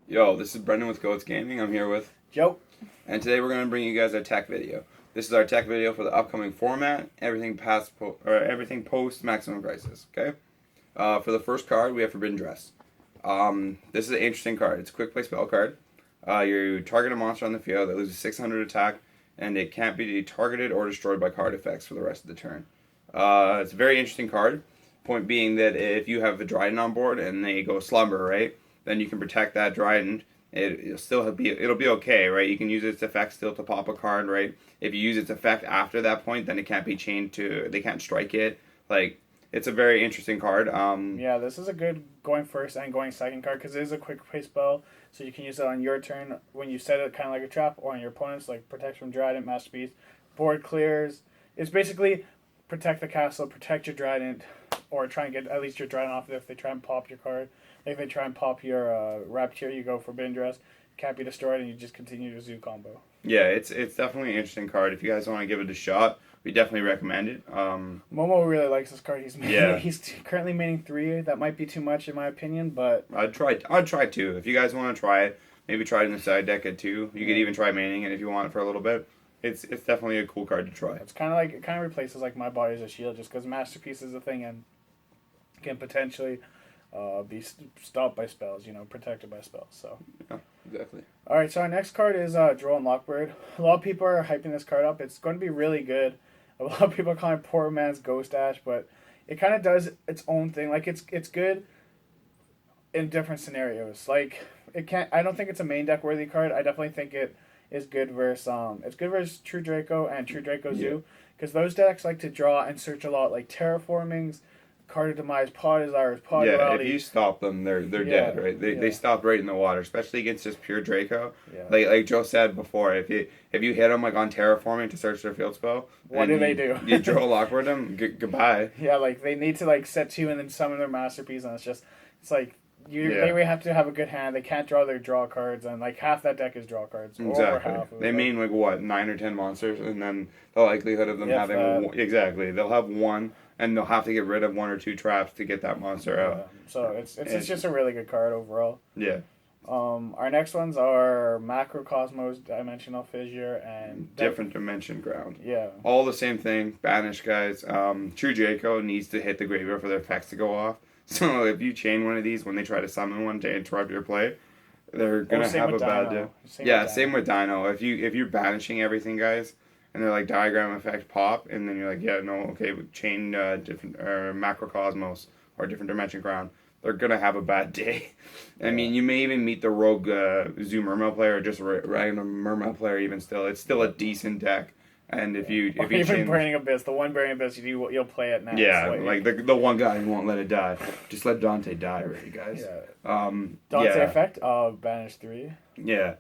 Yo, this is Brendan with Goats Gaming. I'm here with, Joe. and today we're going to bring you guys our tech video. This is our tech video for the upcoming format, everything post Maximum Crisis. Okay. For the first card, we have Forbidden Dress. This is an interesting card. It's a quick play spell card. You target a monster on the field that loses 600 attack, and it can't be targeted or destroyed by card effects for the rest of the turn. It's a very interesting card. Point being that if you have a Dryden on board and they go Slumber, right, then you can protect that Dryden. It'll be okay, right? You can use its effect still to pop a card, right? If you use its effect after that point, then it can't be chained to. They can't strike it. Like, it's a very interesting card. Yeah, this is a good going first and going second card because it is a quick play spell, so you can use it on your turn when you set it kind of like a trap, or on your opponent's, like Protect from Dryden, Masterpiece. Board clears. It's basically protect the castle, protect your Dryden, or try and get at least your Dryden off if they try and pop your card. If they try and pop your Rapture, you go Forbidden Dress. Can't be destroyed, and you just continue your Zoo combo. Yeah, it's definitely an interesting card. If you guys want to give it a shot, we definitely recommend it. Momo really likes this card. He's currently maining 3. That might be too much in my opinion, but I'd try 2. If you guys want to try it, maybe try it in the side deck at 2. You could even try maining it if you want it for a little bit. It's definitely a cool card to try. it's kind of like it kind of replaces like My Body as a Shield, just because Masterpiece is a thing and can potentially be stopped by spells, protected by spells. So Yeah, exactly. all right, so our next card is Droll Lockbird. A lot of people are hyping this card up. It's going to be really good. A lot of people are calling it poor man's Ghost Ash, but it kind of does its own thing. Like it's good in different scenarios. Like it can't. I don't think it's a main deck worthy card. I definitely think it is good versus True Draco and True Draco Zoo, because those decks like to draw and search a lot, like Terraformings, Card of Demise, Pod Desires, Pod Yeah, Duality. if you stop them, they're dead, right? They stop right in the water, especially against just pure Draco. Yeah. Like Joe said before, if you hit them like on terraforming to search their field spell, What do they do? You draw Lockbird them. Goodbye. Yeah, like they need to like set 2 and then summon their Masterpiece, and it's like they have to have a good hand. They can't draw their draw cards, and like half that deck is draw cards. Exactly. Over half of They it. mean like what 9 or 10 monsters, and then the likelihood of them If having that. exactly they'll have one, and they'll have to get rid of 1 or 2 traps to get that monster out. So it's just a really good card overall. Yeah. Our next ones are Macrocosmos, Dimensional Fissure, and Different dimension ground. Yeah. All the same thing. Banish guys. True Draco needs to hit the graveyard for their effects to go off. So if you chain one of these when they try to summon one to interrupt your play, they're gonna have a bad day. Same with Dino. If you're banishing everything, guys, and they're like diagram effect pop, and then you're like, yeah, no, okay, chain different Macrocosmos or different dimension ground. They're gonna have a bad day. I mean, you may even meet the rogue Zoo Mermail player or just random Mermail player. Even still, it's still a decent deck. And if you Even chain, Burning Abyss, the one Burning Abyss you'll play it now. yeah, like the one guy who won't let it die. Just let Dante die already, guys. Yeah. Dante Yeah. effect, Banish 3. Yeah.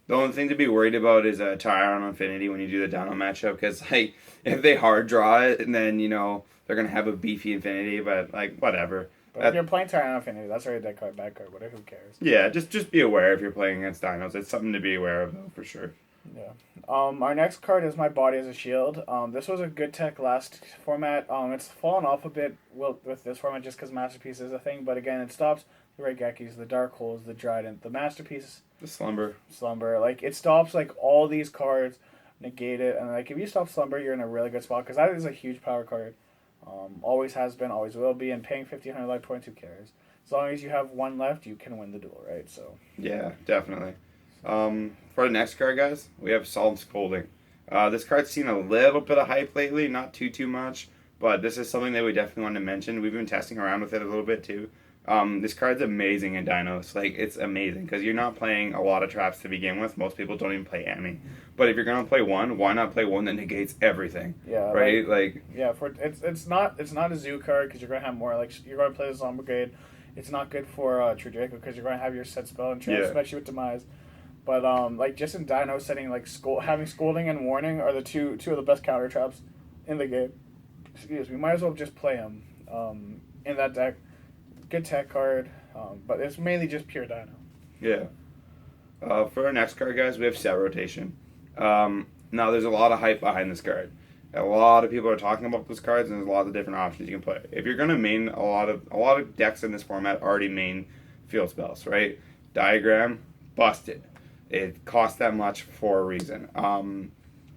The only thing to be worried about is Tyron Infinity when you do the Dino matchup, because like if they hard draw it, and then they're gonna have a beefy Infinity, but like whatever. But if you're playing Tyranno Infinity, that's already a dead card, bad card, whatever, who cares? Yeah, just be aware if you're playing against Dinos. It's something to be aware of though, for sure. Yeah. Our next card is My Body as a Shield. This was a good tech last format. It's fallen off a bit with this format just because Masterpiece is a thing, but again, it stops the Regekis, the Dark Holes, the Trident, the Masterpiece, The Slumber. Like, it stops, like, all these cards, negate it, and, like, if you stop Slumber, you're in a really good spot, because that is a huge power card. Always has been, always will be, and paying 1,500 life points, who cares? As long as you have one left, you can win the duel, right? So. Yeah, definitely. For the next card, guys, we have Solemn Scolding. This card's seen a little bit of hype lately, not too much, but this is something that we definitely want to mention. We've been testing around with it a little bit too. This card's amazing in Dinos. Like, it's amazing because you're not playing a lot of traps to begin with. Most people don't even play any. But if you're gonna play one, why not play one that negates everything? Yeah. Right. It's not a zoo card because you're gonna have more, like, you're gonna play the Zombie Brigade. It's not good for True Draco because you're gonna have your set spell and trance, especially with Demise. But like just in Dino setting, like having Scolding and Warning are the two of the best counter traps in the game. Excuse me. Might as well just play them in that deck. Good tech card, but it's mainly just pure Dino. Yeah. For our next card, guys, we have Set Rotation. Now, there's a lot of hype behind this card. A lot of people are talking about those cards, and there's a lot of different options you can play. If you're gonna main a lot of decks in this format already main field spells, right? Diagram, busted. It costs that much for a reason.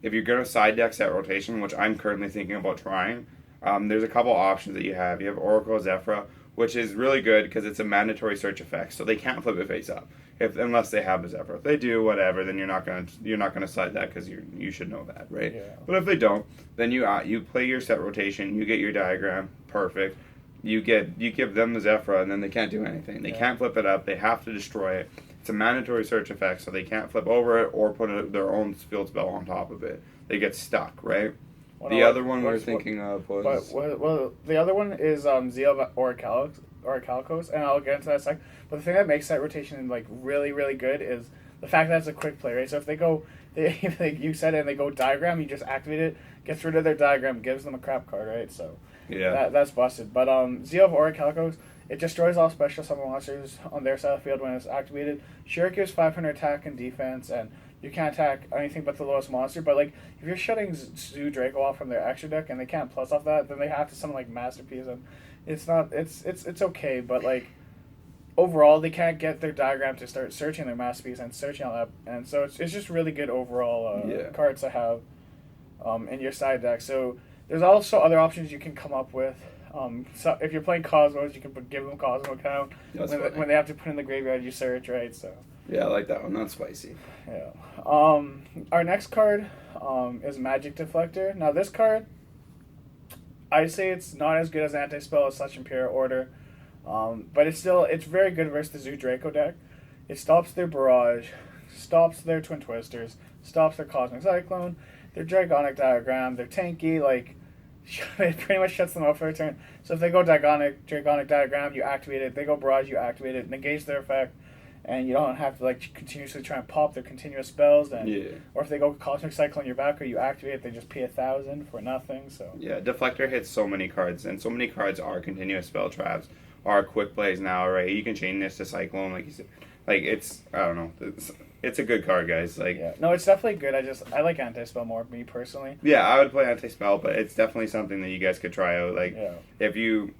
If you're going to side deck set rotation, which I'm currently thinking about trying, there's a couple options that you have. You have Oracle Zephyra, which is really good because it's a mandatory search effect, so they can't flip it face up unless they have a Zephyr. If they do, whatever, then you're not gonna side that because you should know that, right? Yeah. But if they don't, then you play your set rotation, you get your diagram, perfect. You give them the Zephyr, and then they can't do anything. They can't flip it up. They have to destroy it. It's a mandatory search effect, so they can't flip over it or put their own field spell on top of it. They get stuck, right? The other one we were thinking of was... Well, the other one is Zeal of Orichalcos, and I'll get into that in a sec. But the thing that makes that rotation like really, really good is the fact that it's a quick play, right? So if you set it and they go diagram, you just activate it, gets rid of their diagram, gives them a crap card, right? So yeah, that's busted. But Zeal of Orichalcos, it destroys all special summon monsters on their side of the field when it's activated. Sure, it gives 500 attack and defense, and you can't attack anything but the lowest monster. But like, if you're shutting Zoo Draco off from their extra deck and they can't plus off that, then they have to summon like Masterpiece, and it's okay. But like, overall, they can't get their diagram to start searching their Masterpiece and searching all that, and so it's just really good overall cards to have in your side deck. So there's also other options you can come up with. So if you're playing Cosmos, you can give them Cosmo count. When they have to put in the graveyard, you search, right? So yeah, I like that one. That's spicy. Yeah. Our next card is Magic Deflector. Now this card, I'd say it's not as good as Anti-Spell as such Imperial Order, but it's very good versus the Zoo Draco deck. It stops their Barrage, stops their Twin Twisters, stops their Cosmic Cyclone, their Dragonic Diagram, their tanky, like, it pretty much shuts them out for a turn. So if they go Dragonic Diagram, you activate it. They go Barrage, you activate it, negates their effect, and you don't have to like continuously try and pop their continuous spells. Or if they go Cosmic Cyclone on your back, or you activate it, they just pay 1,000 for nothing. So yeah, Deflector hits so many cards, and so many cards are continuous spell traps, are quick plays now, right? You can chain this to Cyclone, like you said. Like it's, I don't know, it's a good card, guys. Like yeah, no, it's definitely good. I like Anti-Spell more, me personally. Yeah, I would play Anti-Spell, but it's definitely something that you guys could try out. Like if you,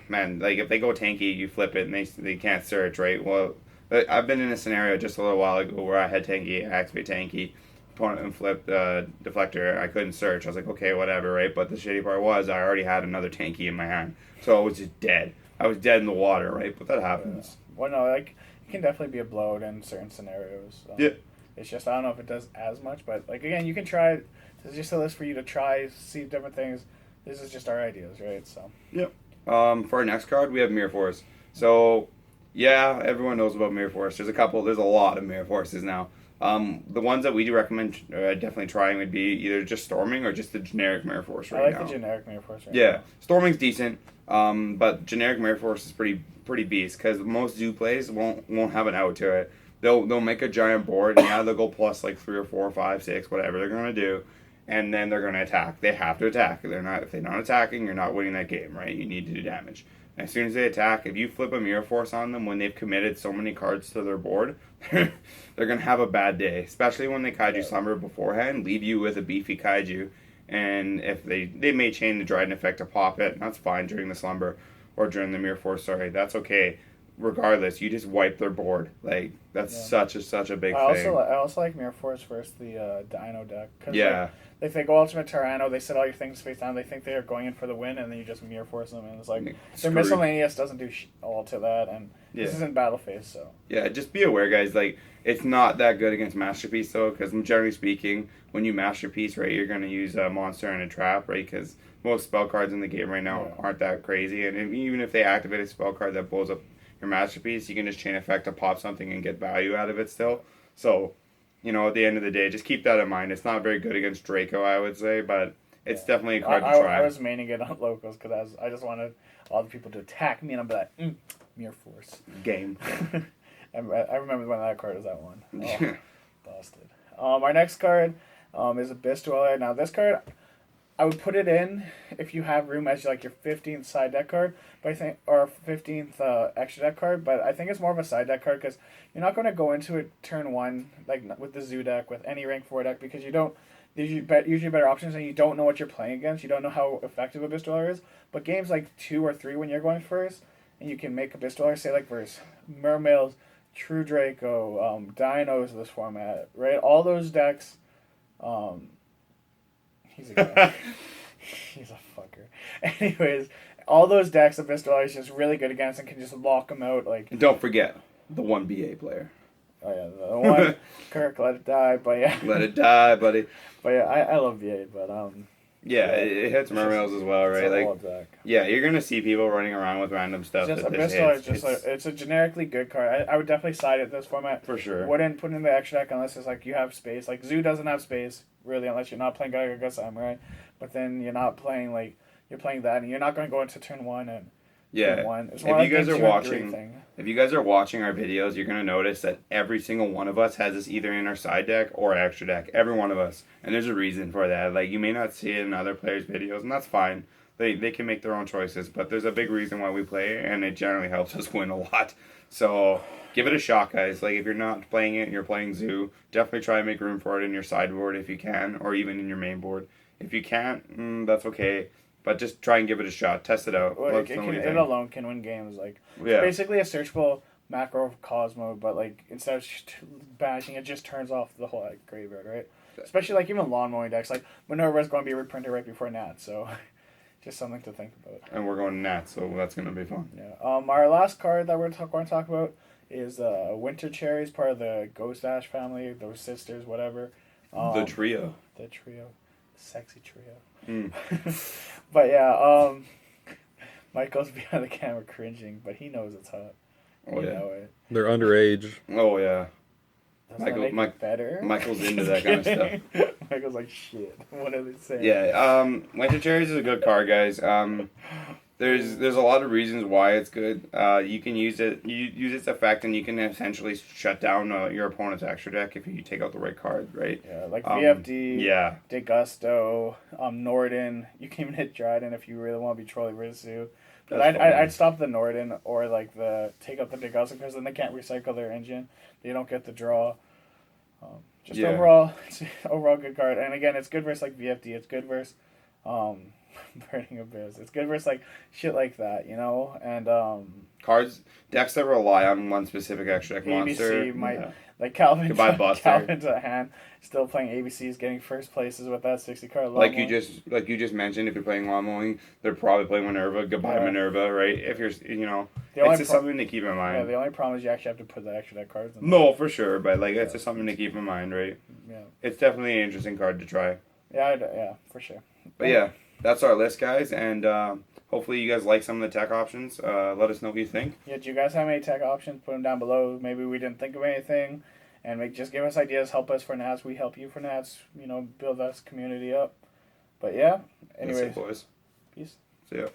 man, like if they go tanky, you flip it and they can't search, right? Well, I've been in a scenario just a little while ago where I had tanky, activate tanky, opponent and flip Deflector. I couldn't search. I was like, okay, whatever, right? But the shitty part was I already had another tanky in my hand, so I was just dead. I was dead in the water, right? But that happens. Well, no, like it can definitely be a blowout in certain scenarios. Yeah. It's just I don't know if it does as much, but like again, you can try. This is just a list for you to try, see different things. This is just our ideas, right? So. Yep. For our next card, we have Mirror Force. So, yeah, everyone knows about Mirror Force. There's a lot of Mirror Forces now. The ones that we do recommend definitely trying would be either just Storming or just the generic Mirror Force right now. I like the generic Mirror Force right now. now. Storming's decent, but generic Mirror Force is pretty beast because most zoo plays won't have an out to it. They'll make a giant board and they'll go plus like 3 or 4 or 5, 6, whatever they're gonna do, and then they're gonna attack. They have to attack. If they're not attacking, you're not winning that game, right? You need to do damage. As soon as they attack, if you flip a Mirror Force on them when they've committed so many cards to their board, they're going to have a bad day. Especially when they Kaiju Slumber beforehand, leave you with a beefy Kaiju. And if they may chain the Dryden effect to pop it, and that's fine during the Slumber, or during the Mirror Force, that's okay. Regardless, you just wipe their board. Like, that's such a big thing. I also like Mirror Force versus the Dino deck. Cause if they go Ultimate Tyranno, they set all your things face down, they think they're going in for the win, and then you just Mirror Force them, and it's like, their Miscellaneous doesn't do all to that, and this isn't Battle Phase, so. Yeah, just be aware, guys, like, it's not that good against Masterpiece, though, because generally speaking, when you Masterpiece, right, you're going to use a monster and a trap, right, because most spell cards in the game right now aren't that crazy, and even if they activate a spell card that blows up your Masterpiece, you can just chain effect to pop something and get value out of it still, so... at the end of the day, just keep that in mind. It's not very good against Draco, I would say, but it's definitely a card to try. I was maining it on locals because I just wanted all the people to attack me, and I'm like, Mirror Force. Game. I remember when that card was that one. Oh, busted. Our next card is Abyss Dweller. Now, this card, I would put it in if you have room as like your 15th side deck card, but I think, or 15th extra deck card. But I think it's more of a side deck card because you're not going to go into it turn one like with the Zoo deck with any rank 4 deck because you don't. There's usually better options and you don't know what you're playing against. You don't know how effective Abyss Dweller is. But games like 2 or 3 when you're going first and you can make Abyss Dweller say like versus Mermails, True Draco, Dinos this format, right? All those decks. He's a guy. He's a fucker. Anyways, all those decks that Vistar is just really good against and can just lock them out. Like, And don't forget the one BA player. oh yeah, the one Kirk, let it die. But yeah, Let it die, buddy. but yeah, I love VA, but Yeah, Yeah. it hits mermails as well, it's right? a Like, old deck. yeah, you're gonna see people running around with random stuff. Just that this Abyssal hits. is just It's- it's a generically good card. I would definitely side at this format. for sure. Wouldn't put in the extra deck unless it's like you have space. Like Zoo doesn't have space really unless you're not playing Geiger Samurai, but then you're not playing like you're playing that and you're not going to go into turn one and Yeah. turn one. It's If more you like guys a are 2 and 3 watching- thing. If you guys are watching our videos, you're gonna notice that every single one of us has this either in our side deck or extra deck. Every one of us, and there's a reason for that. Like you may not see it in other players' videos, and that's fine. They can make their own choices, but there's a big reason why we play it, and it generally helps us win a lot. So give it a shot, guys. Like if you're not playing it and you're playing Zoo, definitely try and make room for it in your sideboard if you can, or even in your main board. If you can't, that's okay. But just try and give it a shot. Test it out. Well, Let us know what you it think. alone can win games. Like Yeah. basically a searchable macro Cosmo, but like instead of bashing, it just turns off the whole like, graveyard, right? Especially like even lawn mowing decks. Like Minerva's going to be reprinted right before Nat, so just something to think about. And we're going Nats, so that's gonna be fun. Yeah. Our last card that we're going to talk about is Winter Cherries, part of the Ghost Ash family. Those sisters, whatever. The trio. The trio, sexy trio. Mm. But yeah, Michael's behind the camera cringing, but he knows it's hot. Oh You yeah. know it. They're underage. Oh yeah. Doesn't Michael- that make Mike- it better? Michael's into that kind of stuff. Michael's like, shit. What are they saying? Yeah. Winter Cherries is a good card, guys. There's a lot of reasons why it's good. You can use it. You use its effect, and you can essentially shut down your opponent's extra deck if you take out the right card, right? Yeah, like Um, VFD, Yeah. Degusto, Norden. You can even hit Dryden if you really want to be trolling Rizzu. But That's I'd fine. stop the Norden or like the take out the Degusto because then they can't recycle their engine. They don't get the draw. Just Yeah. overall, it's overall good card. And again, it's good versus like VFD. It's good versus Burning Abyss. It's good versus like shit like that, you know. And Cards, decks that rely on one specific extra deck monster. ABC might yeah. like Calvin. Goodbye, Buster. Calvin's at hand, still playing ABCs, getting first places with that 60 card. Like you just mentioned, if you're playing lawn mowing, they're probably playing Minerva. Goodbye, Yeah. Minerva, right? If you're, The it's only just pro- something to keep in Yeah, mind. the only problem is you actually have to put the extra deck cards in. No, for sure, but like it's just something to keep in mind, right? Yeah. It's definitely an interesting card to try. Yeah, for sure. But yeah, that's our list, guys, and hopefully you guys like some of the tech options. Let us know what you think. Yeah, do you guys have any tech options? Put them down below. Maybe we didn't think of anything. And just give us ideas. Help us for Nats. We help you for Nats. You know, build us community up. But yeah, That's it, anyways, boys. peace. See ya.